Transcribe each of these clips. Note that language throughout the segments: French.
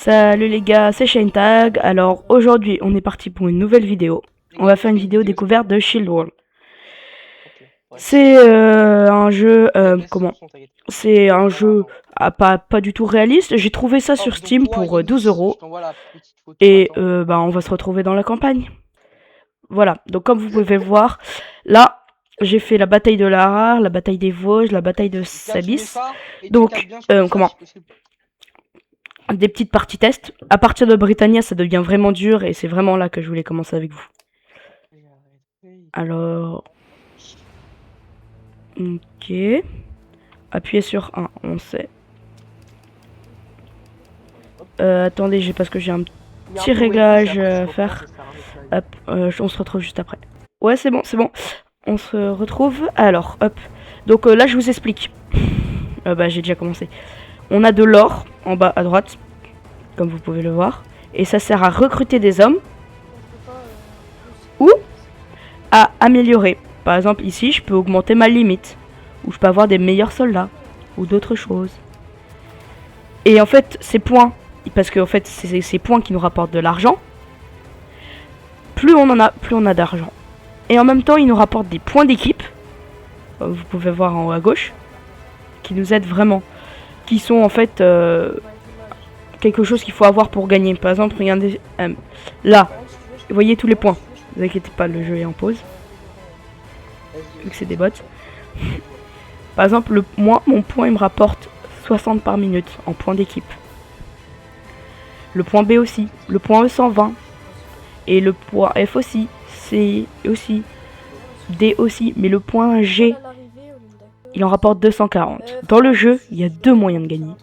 Salut les gars, c'est ShaneTag. Alors aujourd'hui, on est parti pour une nouvelle vidéo. On va faire une vidéo découverte de Shield World. Ok, ouais. C'est un jeu, Baisse le comment? son, t'inquiète. C'est un jeu pas du tout réaliste. J'ai trouvé ça sur Hop, donc Steam toi, pour 12 Yanis, je euros. t'envoie la petite photo, Et attends. bah, on va se retrouver dans la campagne. Voilà, donc comme vous pouvez voir, là, j'ai fait la bataille de Lara, la bataille des Vosges, la bataille de Là, tu mets Sabis. ça et tu tapes Donc, bien sur le chat comment? si possible. Des petites parties test. À partir de Britannia, ça devient vraiment dur et c'est vraiment là que je voulais commencer avec vous. Alors, ok. Appuyez sur 1, on sait. Attendez, parce que j'ai un petit réglage à faire. Hop, on se retrouve juste après. Ouais, c'est bon, c'est bon. On se retrouve. Alors, hop. Donc là, je vous explique. Bah, j'ai déjà commencé. On a de l'or en bas à droite, comme vous pouvez le voir. Et ça sert à recruter des hommes ou à améliorer. Par exemple, ici, je peux augmenter ma limite. Ou je peux avoir des meilleurs soldats. Ou d'autres choses. Et en fait, ces points, parce que en fait, c'est ces points qui nous rapportent de l'argent. Plus on a d'argent. Et en même temps, ils nous rapportent des points d'équipe. Vous pouvez voir en haut à gauche. Qui nous aident vraiment. Qui sont en fait quelque chose qu'il faut avoir pour gagner. Par exemple, regardez là. Vous voyez tous les points. Ne vous inquiétez pas, le jeu est en pause. Vu que c'est des bots. Par exemple, moi, mon point, il me rapporte 60 par minute en points d'équipe. Le point B aussi. Le point E 120. Et le point F aussi. C aussi. D aussi. Mais le point G, il en rapporte 240. Dans le jeu, il y a deux moyens de gagner.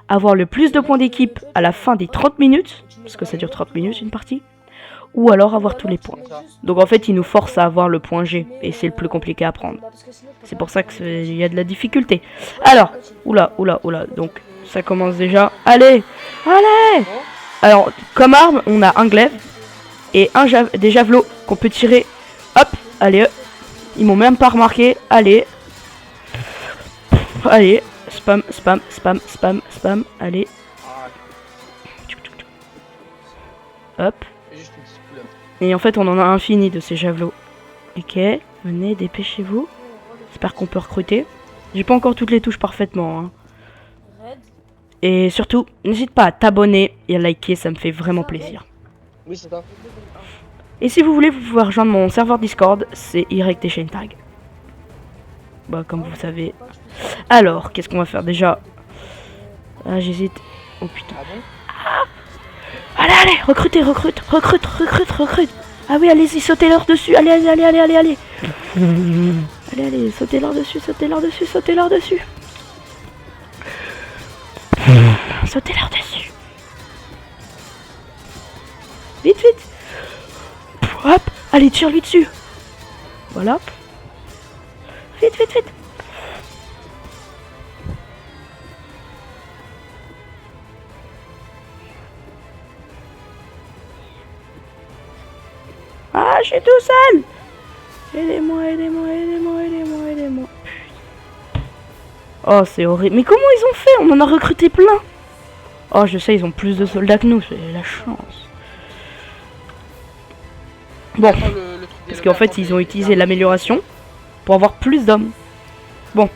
Avoir le plus de points d'équipe à la fin des 30 minutes. Parce que ça dure 30 minutes une partie. Ou alors avoir tous les points. Donc en fait, il nous force à avoir le point G. Et c'est le plus compliqué à prendre. C'est pour ça qu'il y a de la difficulté. Alors, oula. Donc, ça commence déjà. Allez. Alors, comme arme, on a un glaive. Et des javelots qu'on peut tirer. Hop, allez. Ils m'ont même pas remarqué. Allez. Spam. Allez. Hop. Et en fait, on en a infini de ces javelots. Ok, venez, dépêchez-vous. J'espère qu'on peut recruter. J'ai pas encore toutes les touches parfaitement. Hein. Et surtout, n'hésite pas à t'abonner et à liker, ça me fait vraiment plaisir. Oui, c'est ça. Et si vous voulez, vous pouvez rejoindre mon serveur Discord, c'est YT ShaneTag. Bah, comme vous savez. Alors, qu'est-ce qu'on va faire déjà? Ah, j'hésite. Oh putain. Allez, recrutez. Ah oui, allez-y, sautez-leur dessus. Allez. Allez, sautez-leur dessus. Sautez-leur dessus. Vite. Hop, allez, tire-lui dessus. Voilà. Vite. Ah, je suis tout seul. Aidez-moi. Oh, c'est horrible. Mais comment ils ont fait? On en a recruté plein. Oh, je sais, ils ont plus de soldats que nous. C'est la chance. Bon. Parce qu'en fait, ils ont utilisé l'amélioration pour avoir plus d'hommes. Bon,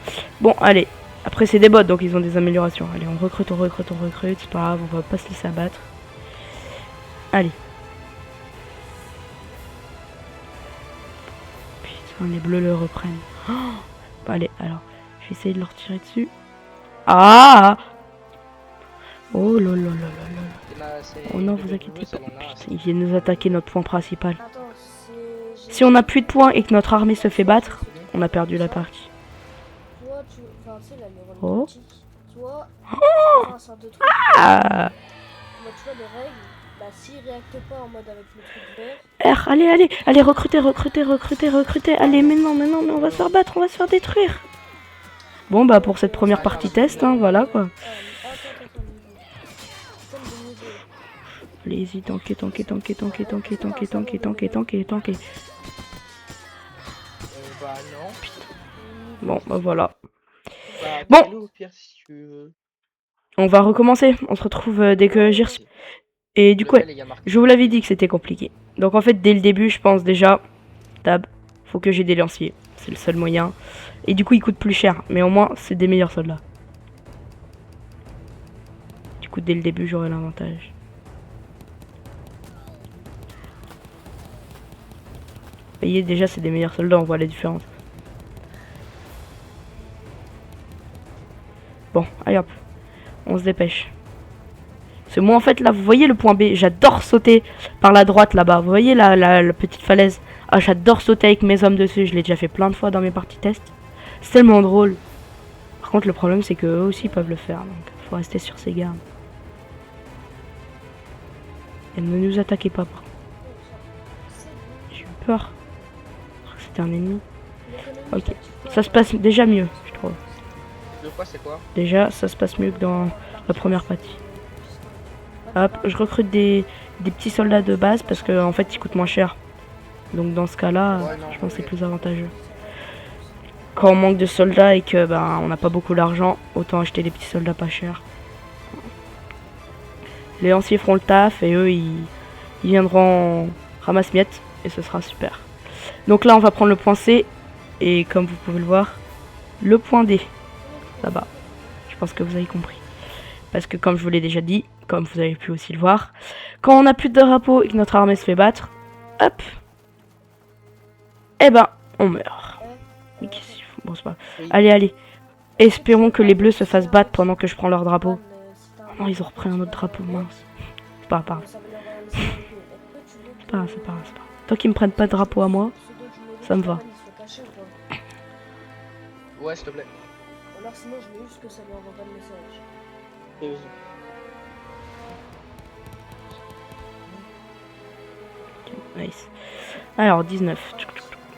allez. Après, c'est des bots, donc ils ont des améliorations. Allez, on recrute. C'est pas grave, on va pas se laisser abattre. Allez. Putain, les bleus le reprennent. Oh, bon, allez, alors. Je vais essayer de leur tirer dessus. Ah! Oh là. Oh non, vous inquiétez pas. Putain, ils viennent nous attaquer notre point principal. Si on n'a plus de points et que notre armée se fait battre, on a perdu la partie. Oh. Ah. R, allez, recrutez. Allez, mais non, mais on va se faire battre, on va se faire détruire. Bon, bah, pour cette première partie test, hein, voilà, quoi. Allez-y, tanker. Bah non. Putain. Bon, bah voilà. Bon. On va recommencer. On se retrouve dès que j'ai reçu. Et du coup, ouais, je vous l'avais dit que c'était compliqué. Donc en fait, dès le début, je pense déjà, tab, faut que j'ai des lanciers. C'est le seul moyen. Et du coup, ils coûtent plus cher. Mais au moins, c'est des meilleurs soldats. Du coup, dès le début, j'aurai l'avantage. Vous voyez, déjà, c'est des meilleurs soldats. On voit la différence. Bon, allez hop. On se dépêche. C'est moi en fait là, vous voyez le point B, j'adore sauter par la droite là-bas. Vous voyez la petite falaise. Ah, j'adore sauter avec mes hommes dessus, je l'ai déjà fait plein de fois dans mes parties test. C'est tellement drôle. Par contre le problème c'est qu'eux aussi peuvent le faire, donc faut rester sur ses gardes. Et ne nous attaquez pas. J'ai eu peur. C'était un ennemi. Ok, ça se passe déjà mieux, je trouve. De quoi c'est quoi? Déjà, ça se passe mieux que dans la première partie. Hop, je recrute des petits soldats de base parce que en fait ils coûtent moins cher. Donc dans ce cas-là, Ouais, non, je pense que c'est ok. plus avantageux. Quand on manque de soldats et que ben on n'a pas beaucoup d'argent, autant acheter des petits soldats pas chers. Les lanciers feront le taf et eux ils viendront en ramasse-miettes et ce sera super. Donc là on va prendre le point C et comme vous pouvez le voir, le point D là-bas. Je pense que vous avez compris. Parce que comme je vous l'ai déjà dit, comme vous avez pu aussi le voir, quand on n'a plus de drapeau et que notre armée se fait battre, hop, eh ben, on meurt. Mais qu'est-ce qu'il faut? Bon, c'est pas... Oui. Allez, allez. Espérons que les bleus se fassent battre pendant que je prends leur drapeau. Oh non, ils ont repris un autre drapeau, mince. C'est pas grave. C'est pas grave, c'est pas grave. Tant qu'ils me prennent pas de drapeau à moi, ça me va. Ouais, s'il te plaît. Alors sinon je mets juste que ça lui envoie pas de message. Et vas-y. Nice. Alors, 19.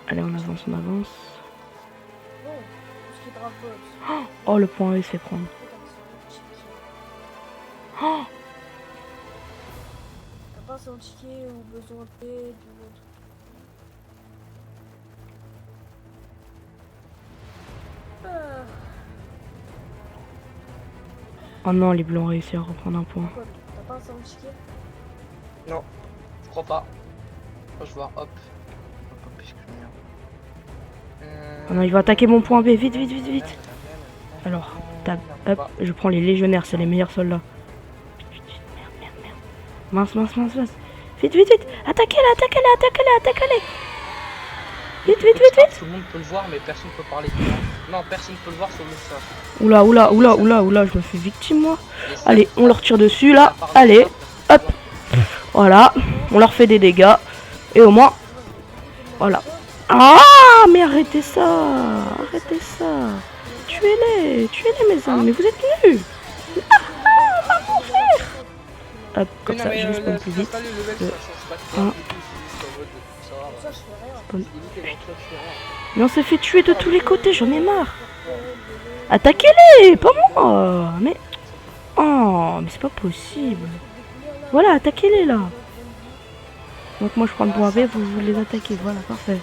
Allez, on avance, on avance. Bon, tout ce qui est drapeau. Oh, le point E il se fait prendre. Oh, T'as pas un ticket ou besoin d'aide ou autre. Ah, oh non, les bleus ont réussi à reprendre un point. quoi, t'as pas un ticket? Non, je crois pas. Faut que je vois, hop. Hop, puisque je mets Oh non, il va attaquer mon point B. Vite, vite, vite, vite. Alors, tab, hop, je prends les légionnaires, c'est les meilleurs soldats. Merde, merde, merde. Mince, mince, mince, mince. Vite, vite, vite. Attaquez-les, attaquez-les, attaquez-les, attaquez-les. Vite, vite, vite, vite. Tout le monde peut le voir, mais personne peut parler. Non, personne peut le voir sur le sort. Oula, oula, oula, oula, oula, je me fais victime, moi. Allez, on leur tire dessus, là. Allez, hop. Voilà, on leur fait des dégâts. Et au moins, voilà. Ah, mais arrêtez ça. Arrêtez ça. Tuez-les, mes amis. Mais vous êtes nuls. Hop, comme ça, je respawn plus vite. Un. Spawn. Mais on s'est fait tuer de tous les côtés, j'en ai marre. Attaquez-les, pas moi. Mais... Oh, mais c'est pas possible. Voilà, attaquez-les là. Donc moi je prends le point B, vous les attaquez, voilà, parfait.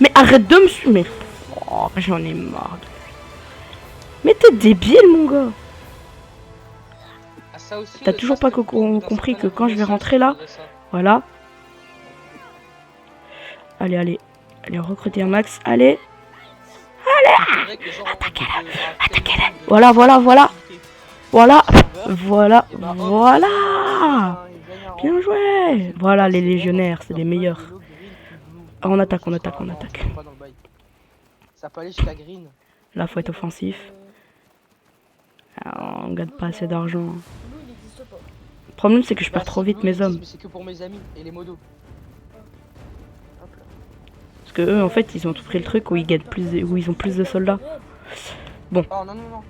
Mais arrête de me suivre, mais... Oh, j'en ai marre. Mais t'es débile mon gars. T'as toujours pas compris que quand je vais rentrer là, voilà. Allez, allez. Allez, recruter un max, allez. Allez. Attaquez-les, attaquez-les. Voilà, voilà, voilà. Voilà, voilà, voilà. Bien joué. Voilà, les légionnaires, c'est les meilleurs. Ah, on attaque, on attaque, on attaque. Ça peut aller jusqu'à Green. Là, faut être offensif. Ah, on gagne pas assez d'argent. nous il existe pas. Le problème, c'est que je perds trop vite mes hommes. Mais c'est que pour mes amis et les modos. Parce que eux, en fait, ils ont tout pris le truc où ils gagnent plus, où ils ont plus de soldats. Bon, Oh non, non, non.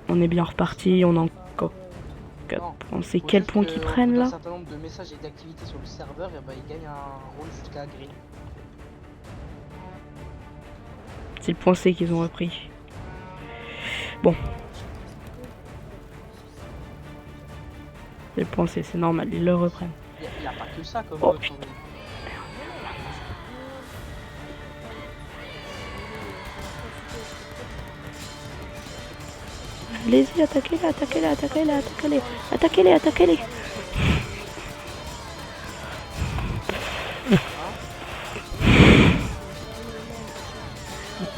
on est bien reparti. On a encore. On sait quel point qu'ils prennent là. Un certain nombre de messages et d'activités sur le serveur, et bah ils gagnent un rôle jusqu'à Green. C'est le point C qu'ils ont repris. Bon. C'est le point C, c'est normal, ils le reprennent. Il n'y a pas que ça comme Oh, mode, putain. Allez-y, attaquez-les, attaquez-les, attaquez-les, attaquez-les. Attaquez-les, attaquez-les.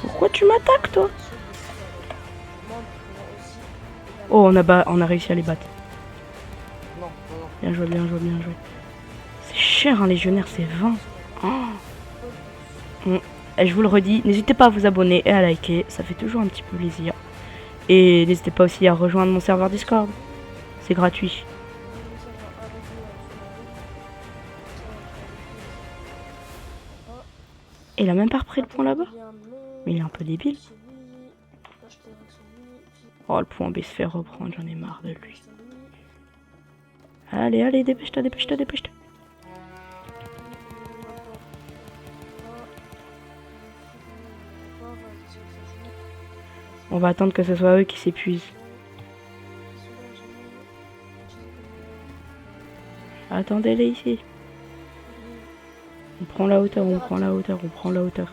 Pourquoi tu m'attaques, toi? Oh, on a réussi à les battre. Non, non, non. Bien joué, bien joué, bien joué. C'est cher, un légionnaire, c'est 20. Oh. Et je vous le redis, n'hésitez pas à vous abonner et à liker, ça fait toujours un petit peu plaisir. Et n'hésitez pas aussi à rejoindre mon serveur Discord. C'est gratuit. Et il a même pas repris le point là-bas. Mais il est un peu débile. Oh, le point B se fait reprendre, j'en ai marre de lui. Allez, allez, dépêche-toi, dépêche-toi, dépêche-toi. On va attendre que ce soit eux qui s'épuisent. Attendez-les ici. On prend la hauteur, on prend la hauteur, on prend la hauteur.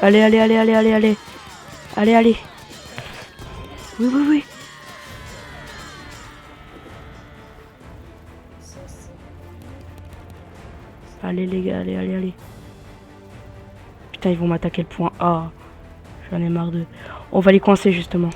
Allez, allez, allez, allez, allez, allez. Allez, allez. Oui, oui, oui. Allez les gars, allez, allez, allez. Putain, ils vont m'attaquer le point A. J'en ai marre d'eux. On va les coincer justement.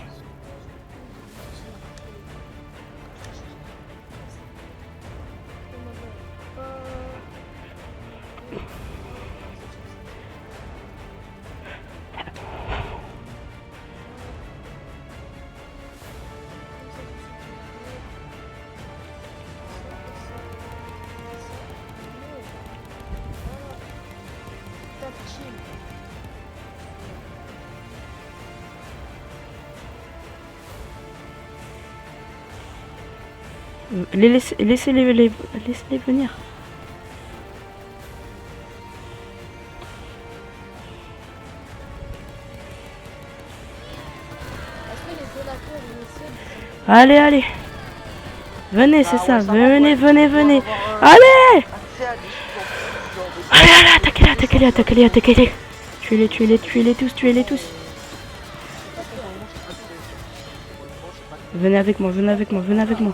Laissez-les venir. Allez, allez. Venez, c'est ça. Venez, venez, venez. Allez. Allez, allez, attaquez-les, attaquez-les, attaquez-les, attaquez-les. Tuez-les, tuez-les, tuez-les tous, tuez-les tous. Venez avec moi, venez avec moi, venez avec moi.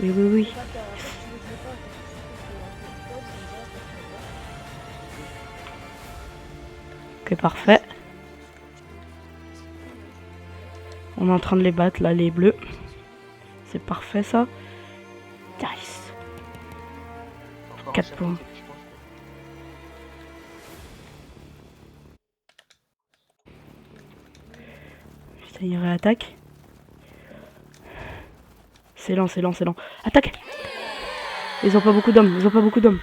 Oui, oui, oui. Ok, parfait. On est en train de les battre, là, les bleus. C'est parfait, ça. Nice. 4 points. Putain, il réattaque. C'est lent, c'est lent, c'est lent. Attaque! Ils ont pas beaucoup d'hommes, ils ont pas beaucoup d'hommes.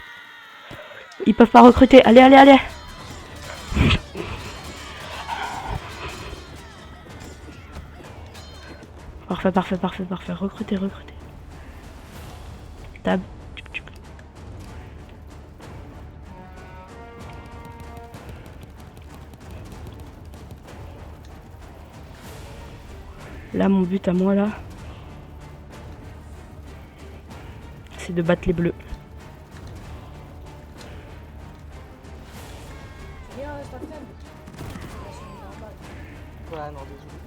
Ils peuvent pas recruter. Allez, allez, allez! Parfait, parfait, parfait, parfait. Recrutez, recrutez. Tab. Là, mon but à moi, là, c'est de battre les bleus. Ouais, non, désolé.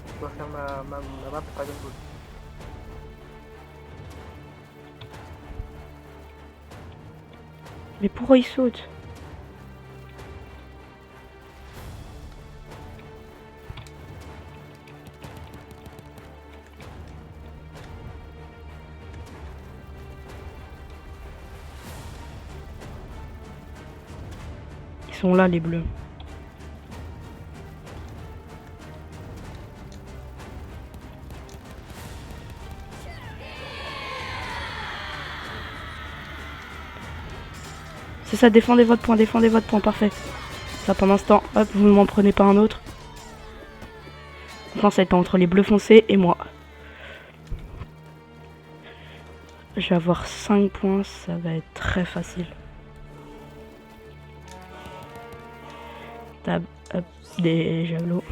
Je dois faire ma map Dragon Ball. Mais pourquoi ils sautent? Ils sont là, les bleus. C'est ça, défendez votre point, parfait. Ça pendant ce temps, hop, vous ne m'en prenez pas un autre. Maintenant, ça va être entre les bleus foncés et moi. Je vais avoir 5 points, ça va être très facile. Tab, hop, des javelots.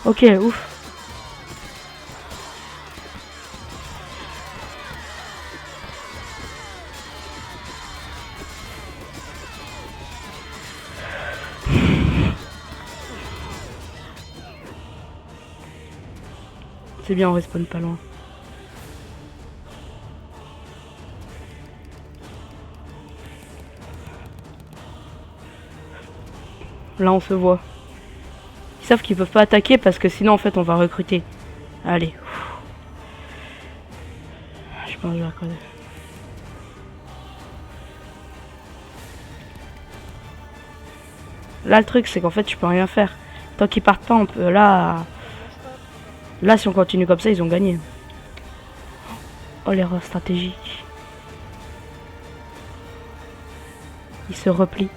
Ok, ouf. C'est bien, on respawn pas loin. Là, on se voit. Ils savent qu'ils peuvent pas attaquer parce que sinon, en fait, on va recruter. Allez. Je pense que je vais recruter. Là, le truc, c'est qu'en fait, je peux rien faire. Tant qu'ils partent pas, on peut... Là, si on continue comme ça, ils ont gagné. Oh, l'erreur stratégique. Ils se replient.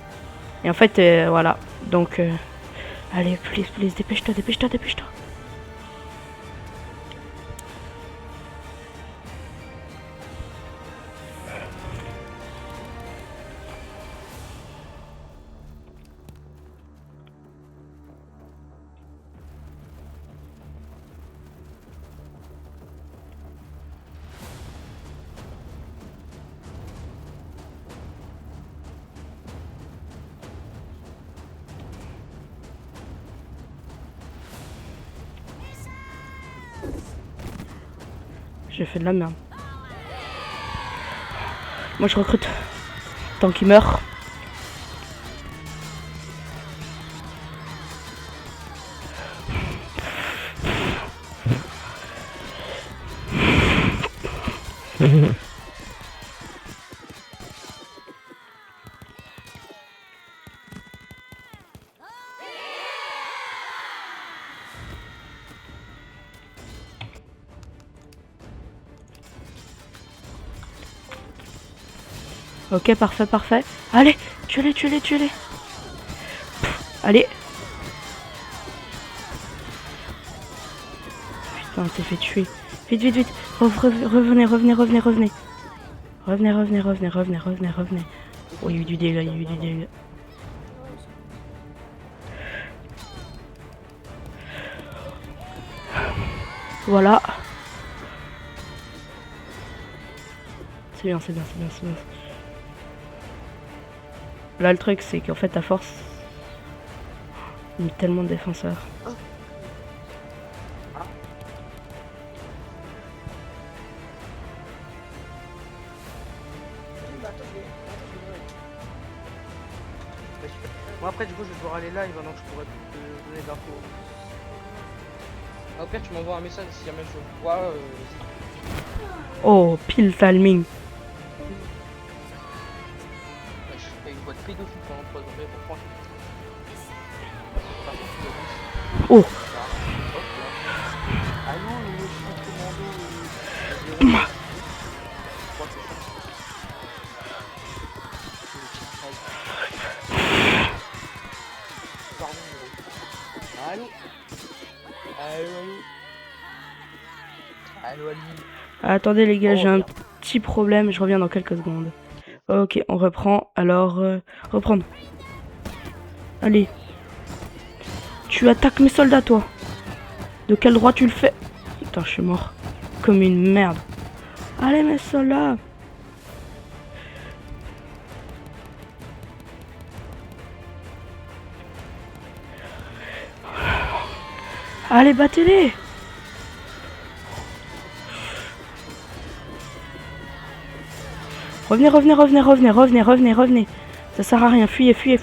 Et en fait, voilà. Donc, allez, please, dépêche-toi, dépêche-toi, dépêche-toi. J'ai fait de la merde. Moi je recrute. Tant qu'il meurt. Ok, parfait, parfait. Allez, tuez-les. Allez. Putain, on s'est fait tuer. Vite. Revenez. Revenez. Oh, il y a eu du dégât, Voilà. C'est bien. Là, le truc, c'est qu'en fait, à force, il y a tellement de défenseurs. Moi après du coup je vais devoir aller live donc je pourrais te donner de l'info. Au pire tu m'envoies un message si jamais je vois Oh, pile timing. je fais une boîte pédophile pendant 3 ans, mais bon franchement. Oh. Allô le commando Allô. Attendez les gars, j'ai un petit problème, je reviens dans quelques secondes. Ok, on reprend. Alors, reprendre. Allez. Tu attaques mes soldats, toi. De quel droit tu le fais? Putain, je suis mort. Comme une merde. Allez, mes soldats. Allez, battez-les. Revenez. Ça sert à rien. Fuyez. Putain,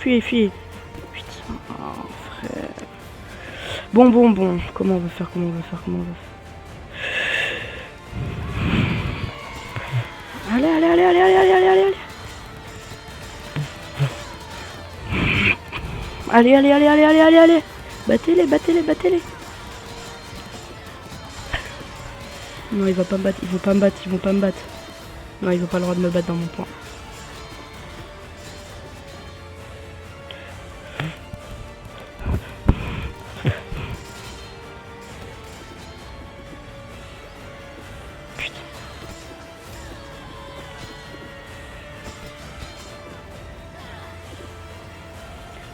frère. Bon. Comment on veut faire? Allez. Battez-les. Non, il va pas me battre. Ils vont pas me battre. Non, ils ont pas le droit de me battre dans mon point.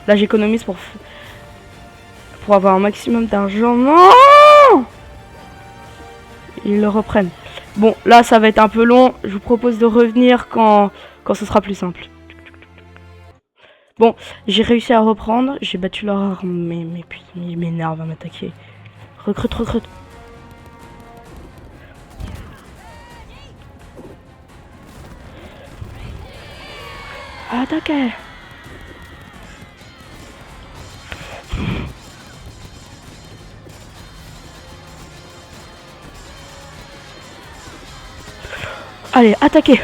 Là, j'économise pour avoir un maximum d'argent. Non! Ils le reprennent. Bon, là, ça va être un peu long. Je vous propose de revenir quand ce sera plus simple. Bon, j'ai réussi à reprendre. J'ai battu leur armée. Mais putain, il m'énerve à m'attaquer. Recrute, recrute. Attaquez. Allez, attaquez.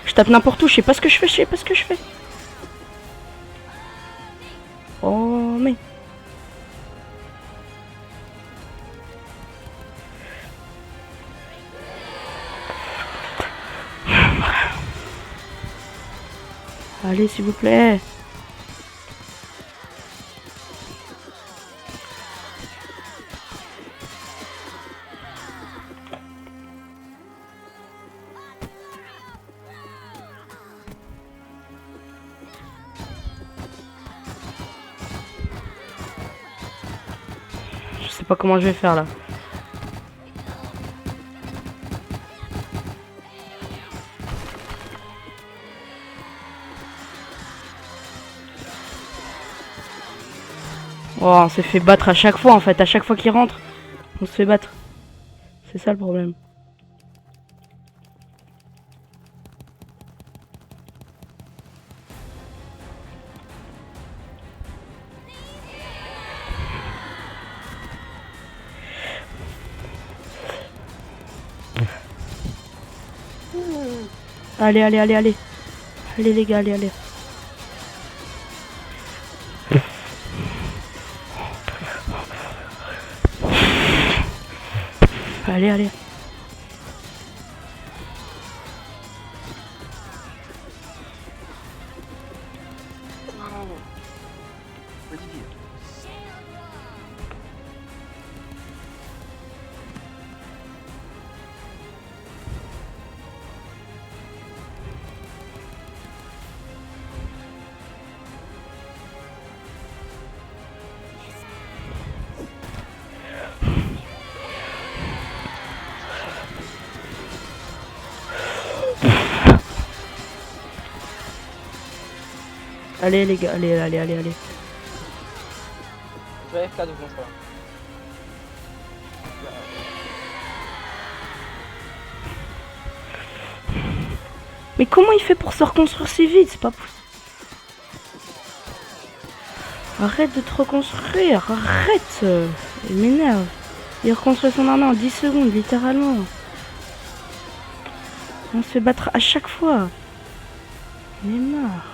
Je tape n'importe où, je sais pas ce que je fais, Oh, mais... Allez, s'il vous plaît. Je sais pas comment je vais faire là. Oh, on s'est fait battre à chaque fois en fait. À chaque fois qu'il rentre, on se fait battre. C'est ça le problème. Allez, allez, allez, allez. Allez les gars, allez, allez. Allez, allez. Olivier. Allez les gars, allez, allez, allez, allez. Je vais AFK devant ça. Mais comment il fait pour se reconstruire si vite? C'est pas possible. Arrête de te reconstruire, arrête. Il m'énerve. Il reconstruit son armée en 10 secondes, littéralement. On se fait battre à chaque fois. Il est marre.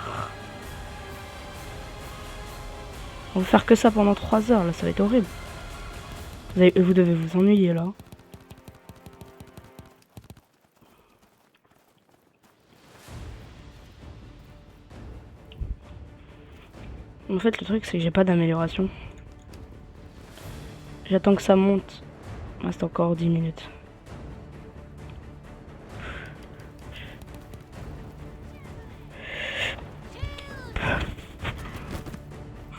On va faire que ça pendant 3 heures, là, ça va être horrible. Vous devez vous ennuyer, là. En fait, le truc, c'est que j'ai pas d'amélioration. J'attends que ça monte. Il reste encore 10 minutes.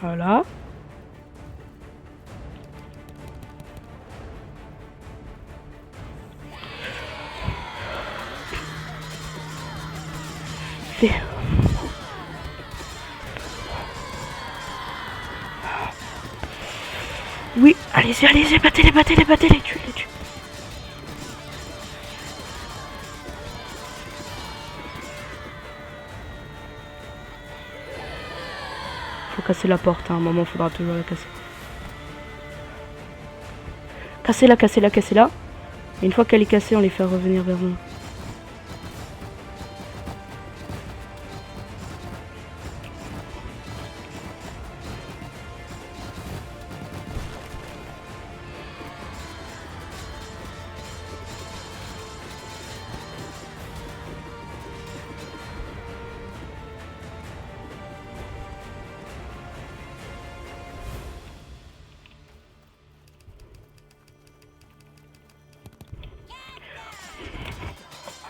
Voilà. Fait. Oui, allez-y, allez-y, battez-les, battez-les, battez-les, tuez-les, tuez. Faut casser la porte, hein. À un moment, faudra toujours la casser. Cassez-la, cassez-la, cassez-la. Et une fois qu'elle est cassée, on les fait revenir vers nous.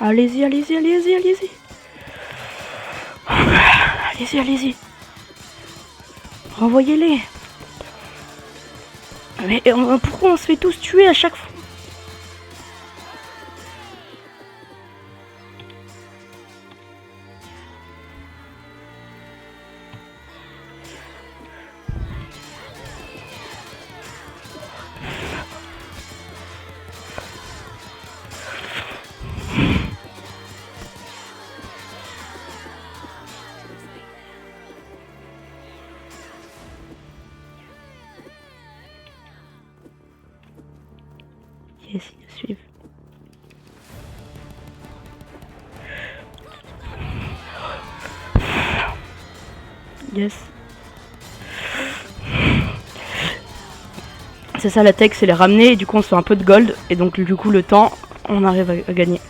Allez-y, allez-y, allez-y, allez-y. Allez-y, allez-y. Renvoyez-les. Mais pourquoi on se fait tous tuer à chaque fois? Yes, ils nous suivent. Yes. C'est ça la tech, c'est les ramener et du coup on se fait un peu de gold et donc du coup le temps on arrive à gagner.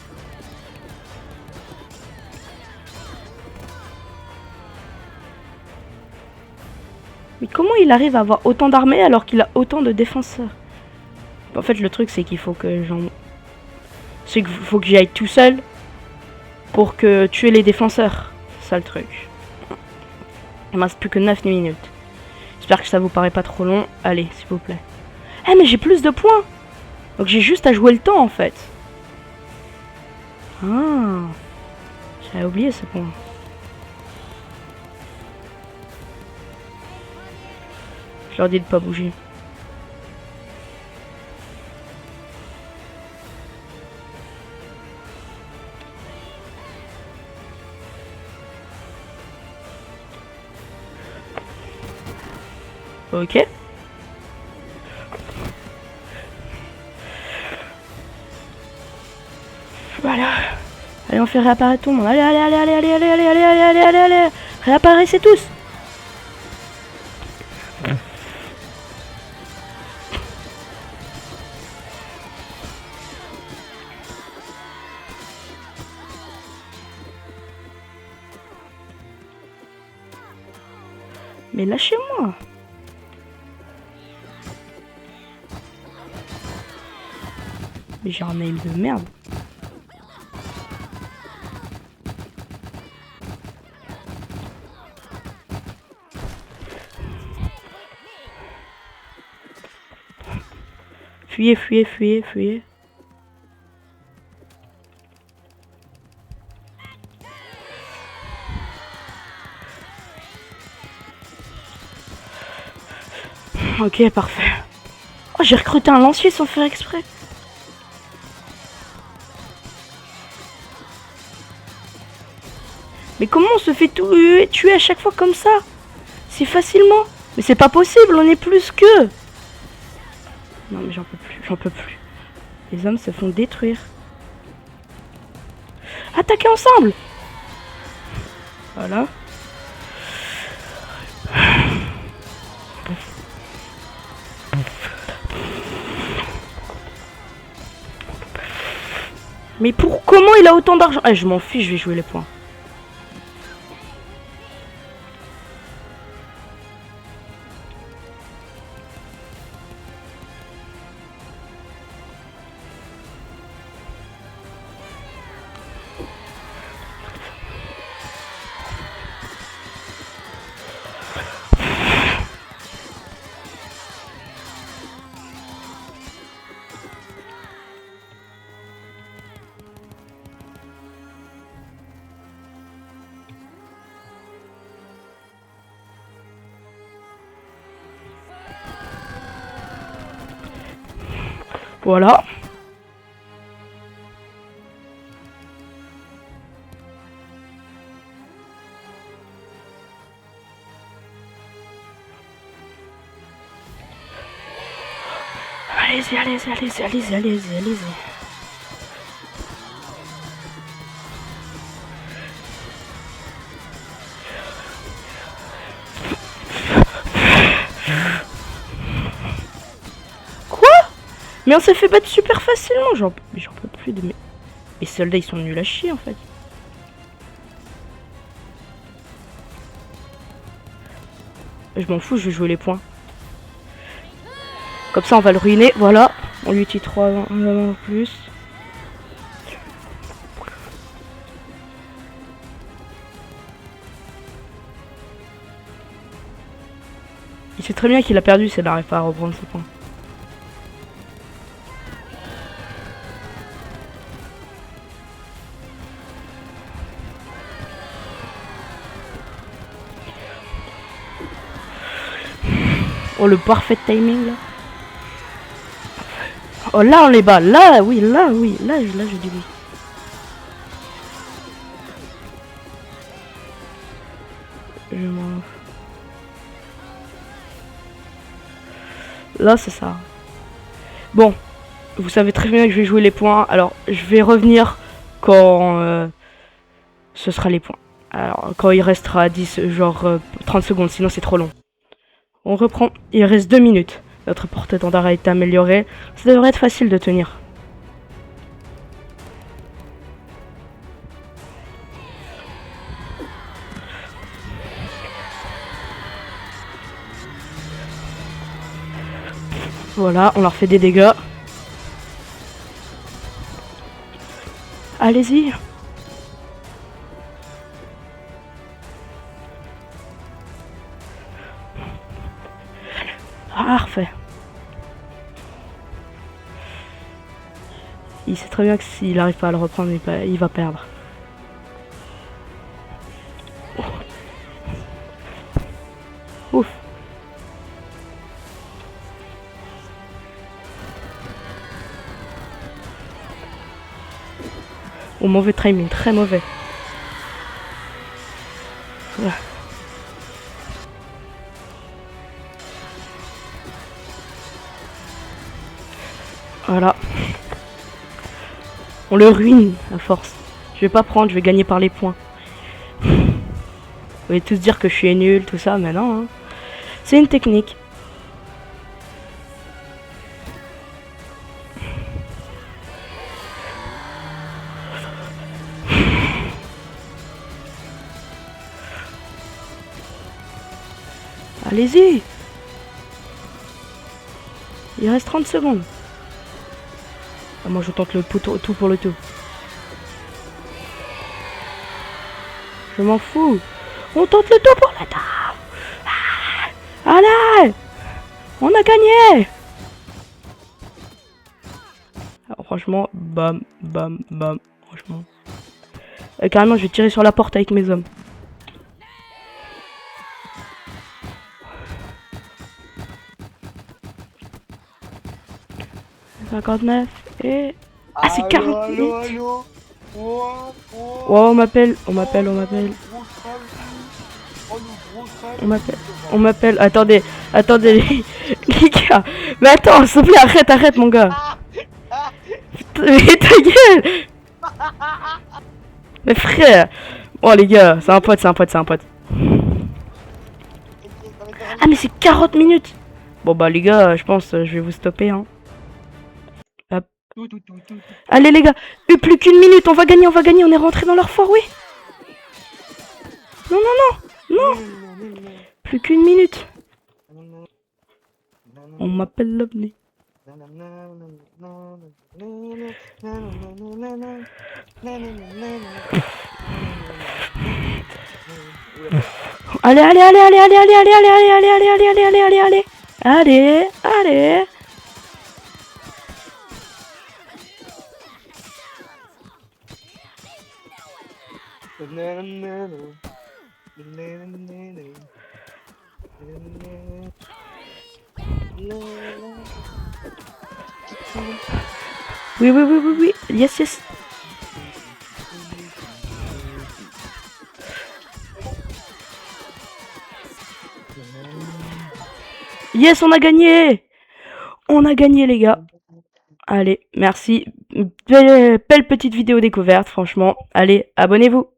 Mais comment il arrive à avoir autant d'armées alors qu'il a autant de défenseurs? En fait le truc c'est qu'il faut que faut que j'y aille tout seul pour que tuer les défenseurs. C'est ça le truc. Il me reste plus que 9 minutes. J'espère que ça vous paraît pas trop long. Allez, s'il vous plaît. Eh mais j'ai plus de points. Donc j'ai juste à jouer le temps en fait. Ah, j'avais oublié ce point. Je leur dis de pas bouger. Ok. Voilà. Allez, on fait réapparaître tout le monde. Allez, allez, allez, allez, allez, allez, allez, allez, allez, allez, allez, allez. Réapparaissez tous. Mais lâchez-moi. Mais j'ai un mail de merde. Fuyez, fuyez, fuyez, fuyez. Ok, parfait. Oh, j'ai recruté un lancier sans faire exprès. Mais comment on se fait tuer à chaque fois comme ça? Si facilement? Mais c'est pas possible, on est plus que... Non mais j'en peux plus, j'en peux plus. Les hommes se font détruire. Attaquez ensemble! Voilà. Mais comment il a autant d'argent? Ah, je m'en fiche, je vais jouer les points. Voilà. Allez-y, allez-y, allez-y, allez-y, allez-y, allez-y. Mais on s'est fait battre super facilement. J'en peux plus de mes soldats, ils sont nuls à chier en fait. Je m'en fous, je vais jouer les points. Comme ça on va le ruiner, voilà. On lui tire 3 en plus. Il sait très bien qu'il a perdu s'il n'arrive pas à reprendre ses points. Oh, le parfait timing là. Oh, là on les bat. Là, oui. Là, je dis oui. Je m'en... Là, c'est ça. Bon. Vous savez très bien que je vais jouer les points. Alors, je vais revenir quand ce sera les points. Alors, quand il restera 10, genre 30 secondes. Sinon, c'est trop long. On reprend. Il reste 2 minutes. Notre porte-étendard a été amélioré. Ça devrait être facile de tenir. Voilà, on leur fait des dégâts. Allez-y. Ah, parfait. Il sait très bien que s'il n'arrive pas à le reprendre, il va perdre. Ouf. Oh, mauvais timing, très mauvais. Voilà. Voilà. On le ruine à force. Je vais pas prendre, je vais gagner par les points. Vous allez tous dire que je suis nul, tout ça, mais non. Hein. C'est une technique. Allez-y. Il reste 30 secondes. Ah, moi je tente le tout pour le tout. Je m'en fous. On tente le tout pour le tout. Ah, allez. On a gagné. Alors, franchement, bam, bam, bam. Franchement. Carrément, je vais tirer sur la porte avec mes hommes. « 59 et... Ah, c'est 48. Allô. Oh, on m'appelle. Attendez, les gars. Mais attends, s'il te plaît, arrête, mon gars. Mais ta gueule. Mais frère. Oh, les gars, c'est un pote. Ah, mais c'est 40 minutes. Bon, bah, les gars, je pense, je vais vous stopper, hein. Hop. Allez, les gars, plus qu'une minute, on va gagner, on est rentré dans leur fort, oui. Non. Plus qu'une minute. On m'appelle l'OVNI. Allez. Oui. Yes. Yes, on a gagné. Les gars. Allez, merci. Belle petite vidéo découverte, franchement. Allez, abonnez-vous.